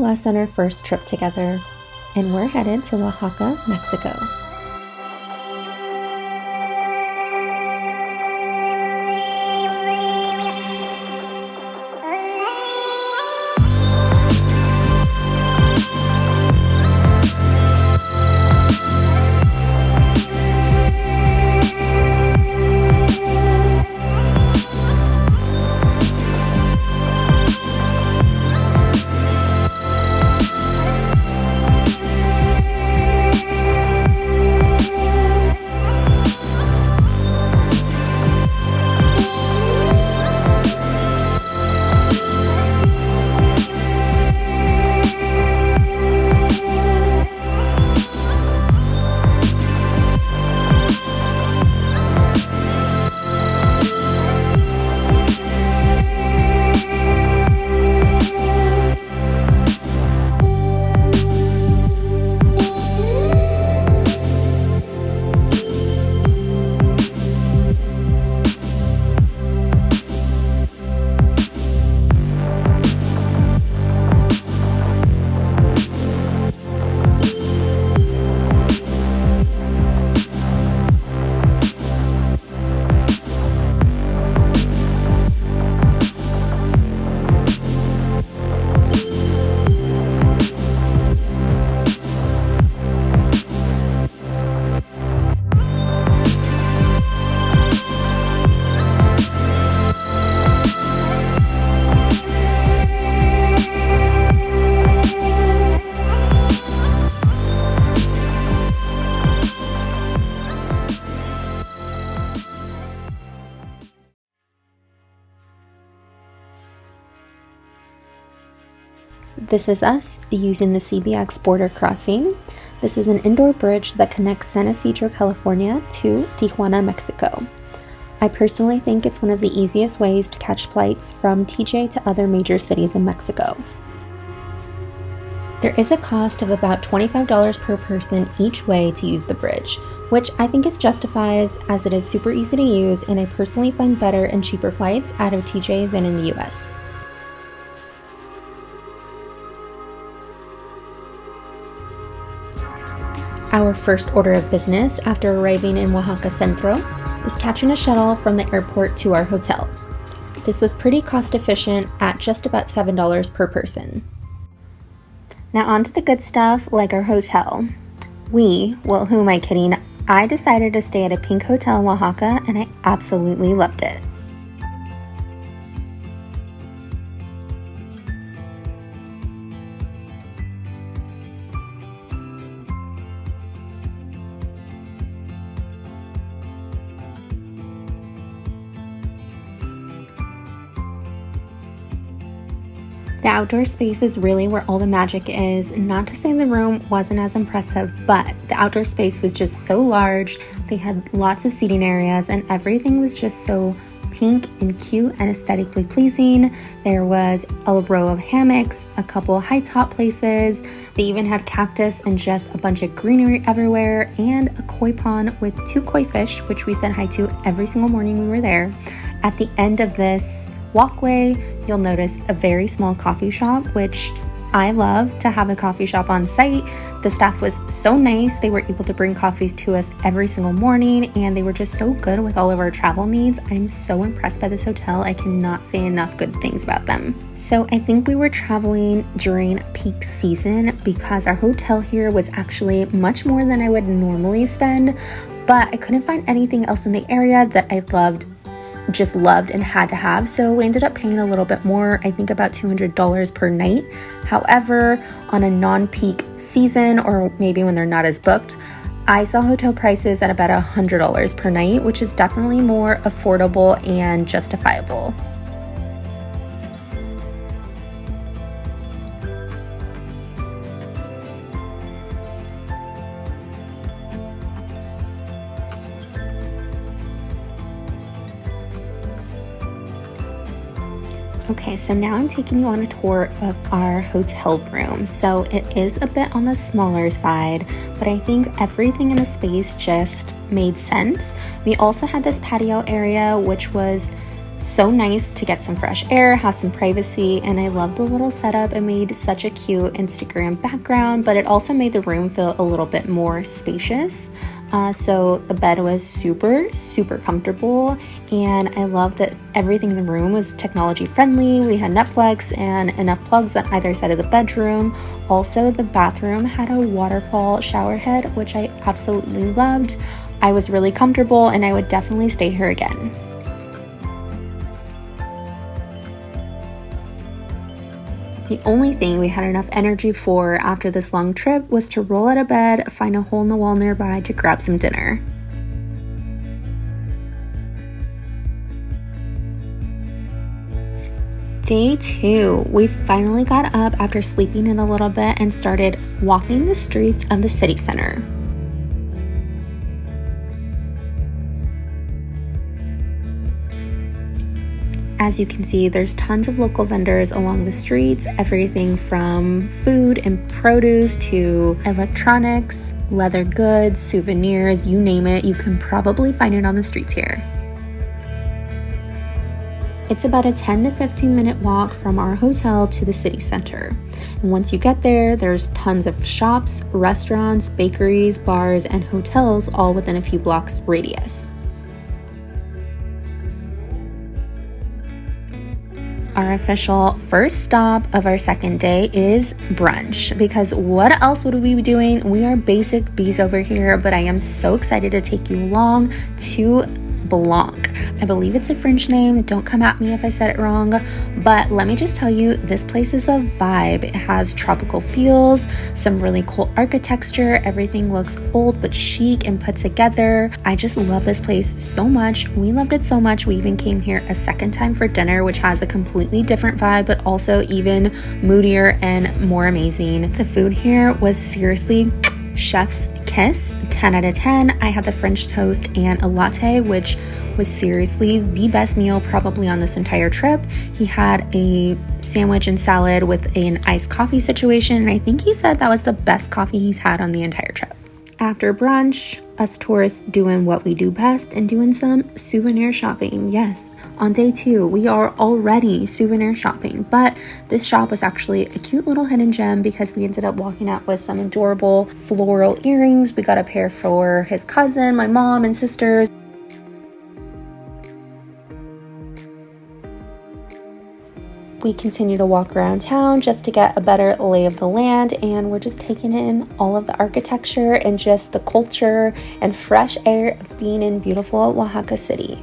us on our first trip together, and we're headed to Oaxaca, Mexico. This is us using the CBX border crossing. This is an indoor bridge that connects San Ysidro, California to Tijuana, Mexico. I personally think it's one of the easiest ways to catch flights from TJ to other major cities in Mexico. There is a cost of about $25 per person each way to use the bridge, which I think is justified as it is super easy to use, and I personally find better and cheaper flights out of TJ than in the US. Our first order of business after arriving in Oaxaca Centro is catching a shuttle from the airport to our hotel. This was pretty cost efficient at just about $7 per person. Now on to the good stuff, like our hotel. Well, who am I kidding? I decided to stay at a pink hotel in Oaxaca, and I absolutely loved it. The outdoor space is really where all the magic is. Not to say the room wasn't as impressive, but the outdoor space was just so large. They had lots of seating areas, and everything was just so pink and cute and aesthetically pleasing. There was a row of hammocks, a couple high top places. They even had cactus and just a bunch of greenery everywhere, and a koi pond with 2 koi fish, which we said hi to every single morning we were there. At the end of this walkway, you'll notice a very small coffee shop, which I love to have a coffee shop on site. The staff was so nice. They were able to bring coffees to us every single morning, and they were just so good with all of our travel needs. I'm so impressed by this hotel. I cannot say enough good things about them. So I think we were traveling during peak season because our hotel here was actually much more than I would normally spend, but I couldn't find anything else in the area that I just loved and had to have, so we ended up paying a little bit more, I think about $200 per night. However, on a non-peak season, or maybe when they're not as booked, I saw hotel prices at about $100 per night, which is definitely more affordable and justifiable. Okay, so now I'm taking you on a tour of our hotel room. So it is a bit on the smaller side, but I think everything in the space just made sense. We also had this patio area, which was So nice to get some fresh air, have some privacy, and I love the little setup. It made such a cute Instagram background, but it also made the room feel a little bit more spacious. So the bed was super comfortable, and I love that everything in the room was technology friendly. We had Netflix and enough plugs on either side of the bedroom. Also, the bathroom had a waterfall shower head, which I absolutely loved. I was really comfortable, and I would definitely stay here again. The only thing we had enough energy for after this long trip was to roll out of bed, find a hole in the wall nearby to grab some dinner. Day 2, we finally got up after sleeping in a little bit and started walking the streets of the city center. As you can see, there's tons of local vendors along the streets, everything from food and produce to electronics, leather goods, souvenirs, you name it, you can probably find it on the streets here. It's about a 10 to 15 minute walk from our hotel to the city center. And once you get there, there's tons of shops, restaurants, bakeries, bars, and hotels all within a few blocks radius. Our official first stop of our second day is brunch, because what else would we be doing? We are basic bees over here, but I am so excited to take you along to Blanc. I believe it's a French name. Don't come at me if I said it wrong, but let me just tell you, this place is a vibe. It has tropical feels, some really cool architecture. Everything looks old but chic and put together. I just love this place so much. We loved it so much. We even came here a second time for dinner, which has a completely different vibe, but also even moodier and more amazing. The food here was seriously chef's kiss, 10 out of 10. I had the French toast and a latte, which was seriously the best meal probably on this entire trip. He had a sandwich and salad with an iced coffee situation, and I think he said that was the best coffee he's had on the entire trip. After brunch, us tourists doing what we do best and doing some souvenir shopping. Yes, on day 2, we are already souvenir shopping, but this shop was actually a cute little hidden gem because we ended up walking out with some adorable floral earrings. We got a pair for his cousin, my mom, and sisters. We continue to walk around town just to get a better lay of the land, and we're just taking in all of the architecture and just the culture and fresh air of being in beautiful Oaxaca City.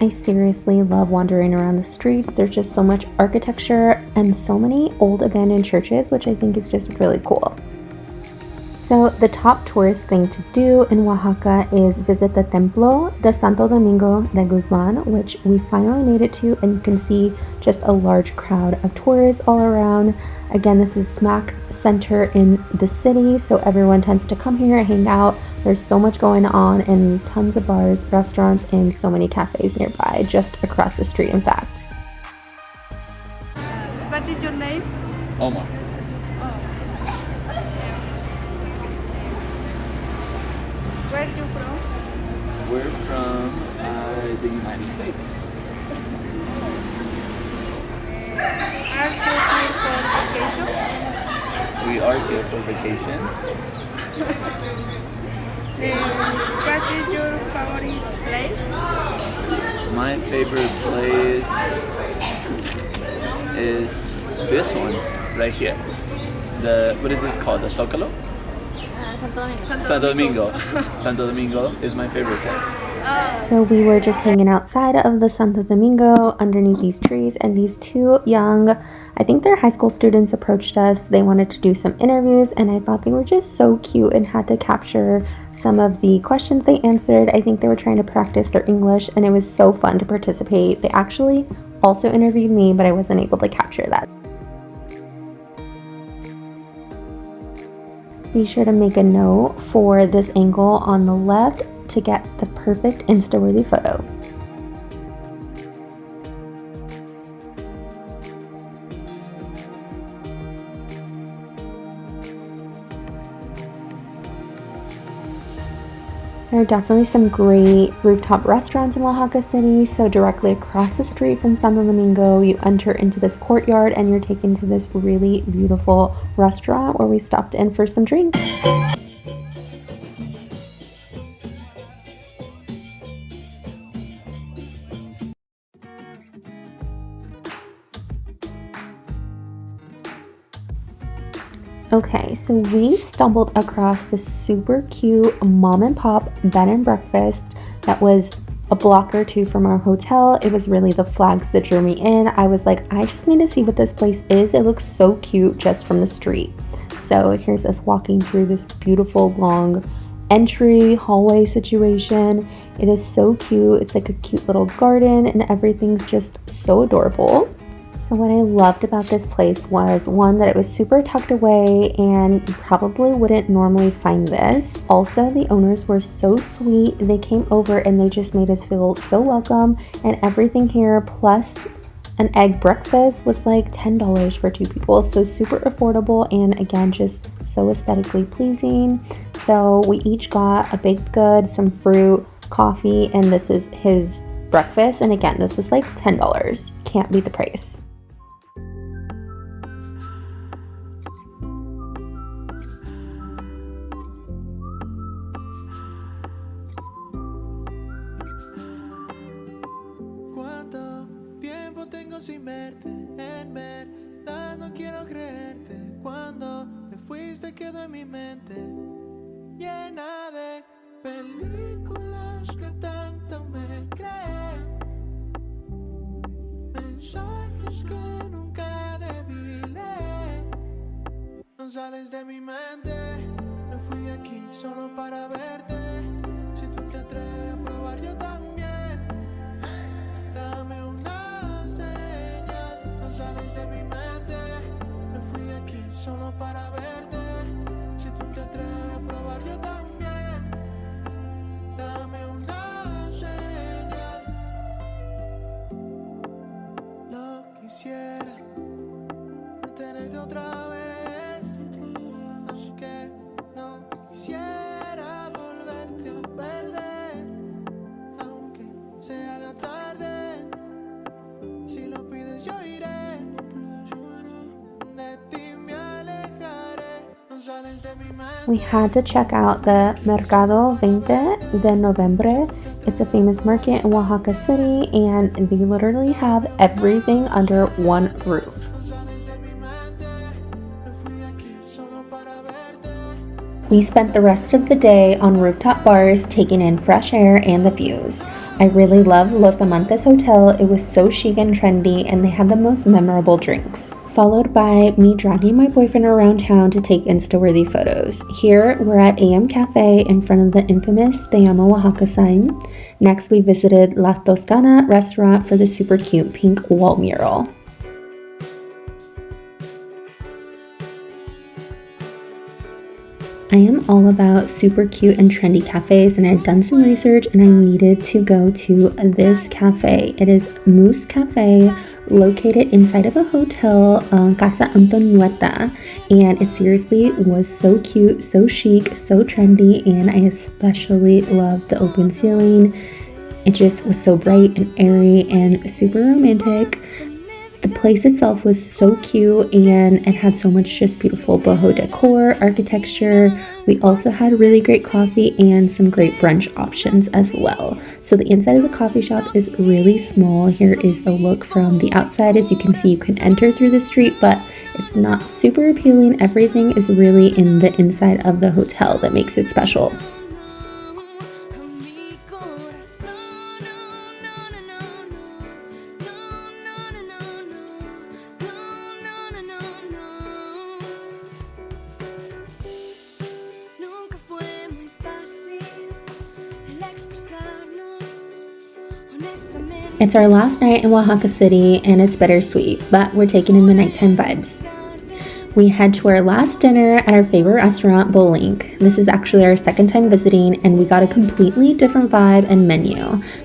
I seriously love wandering around the streets. There's just so much architecture and so many old abandoned churches, which I think is just really cool. So the top tourist thing to do in Oaxaca is visit the Templo de Santo Domingo de Guzman, which we finally made it to, and you can see just a large crowd of tourists all around. Again, this is smack center in the city, so everyone tends to come here and hang out. There's so much going on and tons of bars, restaurants, and so many cafes nearby, just across the street, in fact. What is your name? Omar. Where are you from? We're from the United States. Are you here for vacation? We are here for vacation. What is your favorite place? My favorite place is this one right here. What is this called? The SoCal? Santo Domingo. Santo Domingo is my favorite place. So we were just hanging outside of the Santo Domingo underneath these trees, and these two young, I think they're high school students, approached us. They wanted to do some interviews, and I thought they were just so cute and had to capture some of the questions they answered. I think they were trying to practice their English, and it was so fun to participate. They actually also interviewed me, but I wasn't able to capture that. Be sure to make a note for this angle on the left to get the perfect Insta-worthy photo. There are definitely some great rooftop restaurants in Oaxaca City. So directly across the street from Santo Domingo, you enter into this courtyard and you're taken to this really beautiful restaurant where we stopped in for some drinks. Okay, so we stumbled across this super cute mom and pop bed and breakfast that was a block or two from our hotel. It was really the flags that drew me in. I was like, I just need to see what this place is. It looks so cute just from the street. So here's us walking through this beautiful long entry hallway situation. It is so cute. It's like a cute little garden and everything's just so adorable. So what I loved about this place was, one, that it was super tucked away and you probably wouldn't normally find this. Also, the owners were so sweet. They came over and they just made us feel so welcome, and everything here plus an egg breakfast was like $10 for 2 people. So super affordable and again, just so aesthetically pleasing. So we each got a baked good, some fruit, coffee, and this is his breakfast. And again, this was like $10. Can't beat the price. Sin verte, en verdad no quiero creerte. Cuando te fuiste quedó en mi mente, llena de películas que tanto me creen, mensajes que nunca debí leer. No sales de mi mente, me fui de aquí solo para verte. Si tú te atreves a probar yo también, dame una señal. No sales de mi mente, me fui de aquí solo para verte. Si tú te atreves a probar yo también, dame una señal. Lo quisiera por tenerte otra vez, aunque no quisiera volverte a perder, aunque se haga tarde. Si lo pides yo iré, de ti me alejaré. No sales de mi mente. We had to check out the Mercado 20 de Noviembre. It's a famous market in Oaxaca City and they literally have everything under one roof. We spent the rest of the day on rooftop bars taking in fresh air and the views. I really loved Los Amantes Hotel. It was so chic and trendy and they had the most memorable drinks. Followed by me dragging my boyfriend around town to take Insta-Worthy photos. Here we're at AM Cafe in front of the infamous Te Amo Oaxaca sign. Next we visited La Toscana restaurant for the super cute pink wall mural. I am all about super cute and trendy cafes and I've done some research and I needed to go to this cafe. It is Moose Cafe, located inside of a hotel, Casa Antonieta, and it seriously was so cute, so chic, so trendy, and I especially loved the open ceiling. It just was so bright and airy and super romantic. The place itself was so cute and it had so much just beautiful boho decor, architecture. We also had really great coffee and some great brunch options as well. So the inside of the coffee shop is really small. Here is a look from the outside. As you can see, you can enter through the street, but it's not super appealing. Everything is really in the inside of the hotel that makes it special. It's our last night in Oaxaca City and it's bittersweet, but we're taking in the nighttime vibes. We head to our last dinner at our favorite restaurant, Bolink. This is actually our second time visiting and we got a completely different vibe and menu.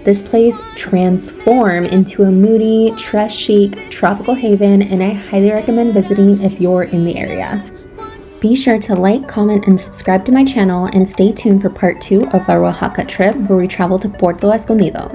This place transformed into a moody, trash chic, tropical haven and I highly recommend visiting if you're in the area. Be sure to like, comment, and subscribe to my channel, and stay tuned for part 2 of our Oaxaca trip, where we travel to Puerto Escondido.